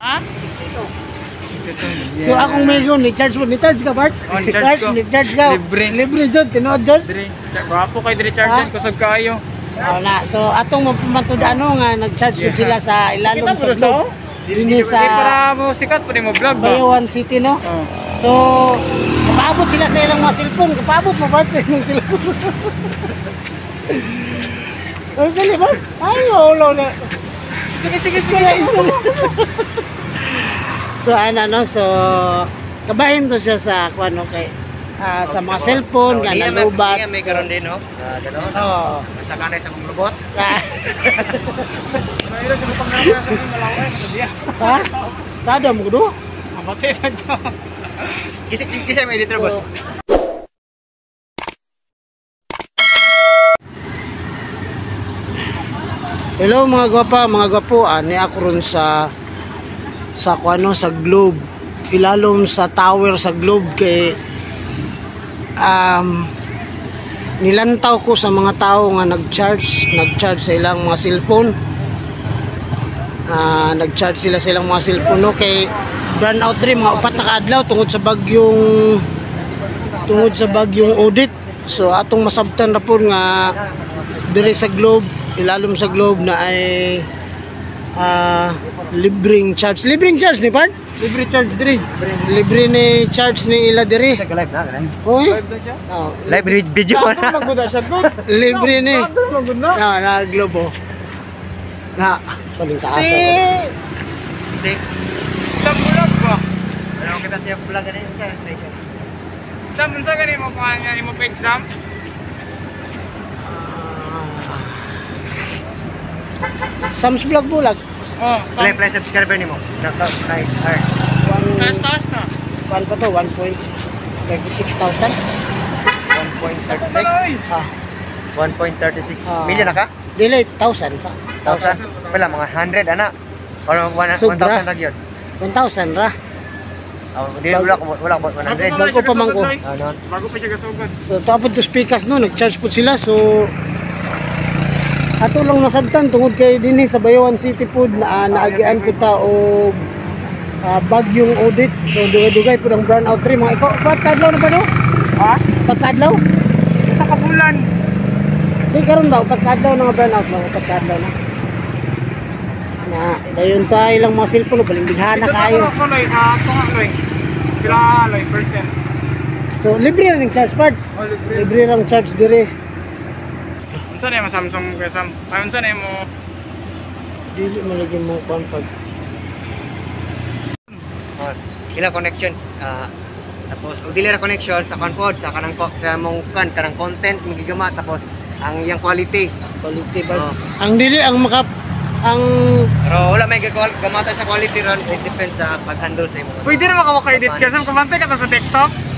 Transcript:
Ha? So akong mayroon, ni-charge mo. Ni-charge ka, Bart? Oh, ni-charge ko. Ni-charge ka. Libre. Libre dyan, tinood dyan. Dire, gwapo kay dire charge yan, kusog kayo. Na. So atong mapumatud ano nga, nag-charge ko sila sa ilalong Kita sa mo globe. Dini Di para sa mo sikat, pwede mo vlog ba? Bayawan City, no? Oh. So, kapaabot sila sa ilang mga cellphone. Kapaabot mo, Bart, sa ilang cellphone. Ay, dali, Bart. Ay, ulo na. Sige, So ano, so kabahin to siya sa ano kay sa mga cellphone nga nalubat. May karon din no. Ganoon. Oo. At saka na sa mga robot. Ha? Kada mo do? Amatay na ko. Kisa may editor boss. Hello mga gwapa, mga gwapo. Ani ako ron sa kuano sa Globe. Ilalom sa tower sa Globe kay nilantaw ko sa mga tao nga nag-charge sa ilang mga cellphone. Nag-charge sila sa ilang mga cellphone no kay burn out rin mga 4 na kaadlaw tungod sa bagyong audit. So atong masabtan na po nga dire sa Globe, ilalom sa Globe na ay libreng charge ni Bart? Libre charge dire. Libre ni charge ni ila diri. Live na ganun. Oy. Live na siya. Oh, Live video na. Magud siya gud. libre ni. Magud na. Na Globo. Na paling taas. Si. Sa vlog ba? Ano kita siya vlog ganin sa. Sa ganin mo pa niya imo pa exam. Sam's Vlog bulag. Oh, play subscriber nimo. Subscribe. Taas na. 1 pa to 1.36,000. 1.36. Ah, 1.36 million na ka? dili 1,000 sa. 1,000. Wala mga 100 ana. Or 1,000 ra gyud. 1,000 ra. Dili wala ko 100. Bago pa man ko. Ano? Bago pa siya gasugod. So tapos to speakers no, nag-charge po sila. So ato lang nasabtan tungod kay dinhi sa Bayawan City Food na naagian po ta og bagyong audit. So dugay-dugay po ang brownout tree mga iko. Patadlaw na ba no? Ha? Patadlaw? Sa kabulan. Di karon ba patadlaw na brownout na patadlaw na. Na dayon ta ilang mga cellphone baling bighana kayo. Ako loy sa tunga loy. Pila loy percent. So libre ra ning charge part. Oh, Libre ra ang charge dire. Unsa na mo Samsung kay Sam? Ay unsa na mo Dili mo lagi mo kuan pag ila connection tapos ug dili ra connection sa conpod sa kanang sa mong kanang content magigama tapos ang iyang quality ba. Ang dili ang pero wala may gamata sa quality ron, it depends sa pag-handle sa imo. Pwede na maka-edit ka sa kumante ka sa TikTok.